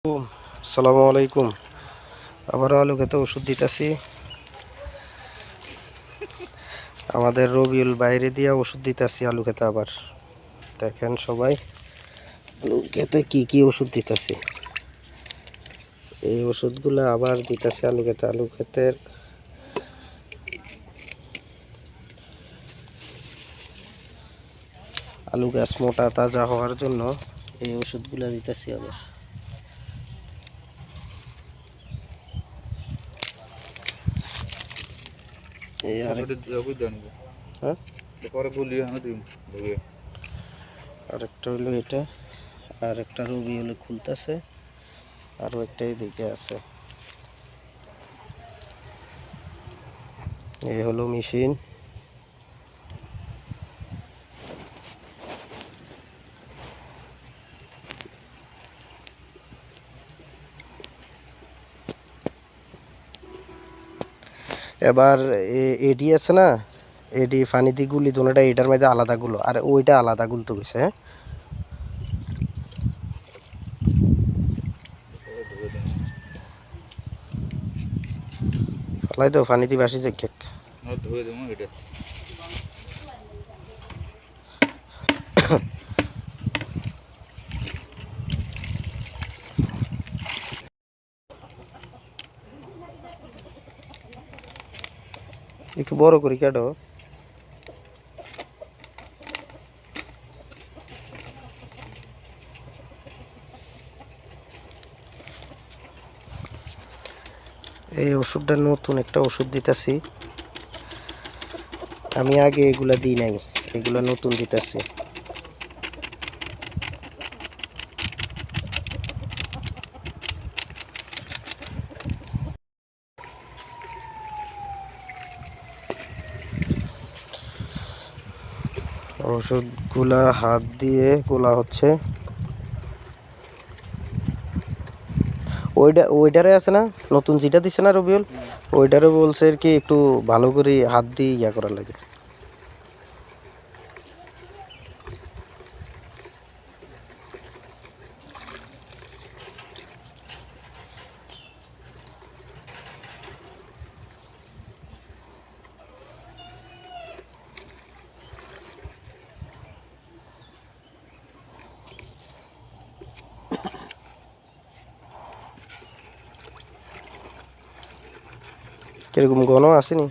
আসসালামু আলাইকুম। আবারও আলু খেতে ওষুধ দিতেছি। আমাদের রবিউল বাইরে দিয়ে ওষুধ দিতেছি আলু খেতে। আবার দেখেন সবাই আলু খেতে কি কি ওষুধ দিতেছি। এই ওষুধগুলো আবার দিতেছি আলু খেতে। আলু খেতের আলু গাছ মোটা তাজা হওয়ার জন্য এই ওষুধগুলো দিতেছি আবার। এই আরেকটা হইলো এটা, আর একটা রবিউল খুলতেছে, আরও একটা এদিকে আছে। এই হলো মেশিন। এবার এডি আছে না, এডি ফানিতে গুলি দোনোটা এটার মধ্যে আলাদা গুলো, আর ওইটা আলাদা গুলতে গেছে। হ্যাঁ, ফলাই তো ফানিতে বাসি যে কেক একটু বড় করি কাটো। এই ওষুধটা নতুন একটা ওষুধ দিতেছি আমি, আগে এগুলা দিই নাই, এগুলা নতুন দিতেছি। ওষুধগুলা হাত দিয়ে গোলা হচ্ছে। ওইটারে আছে না, নতুন যেটা দিছে না রবিউল, ওইটারে বলছে আর কি একটু ভালো করে হাত দিয়ে ইয়া করা লাগে। কিরকম ঘন আসেনি?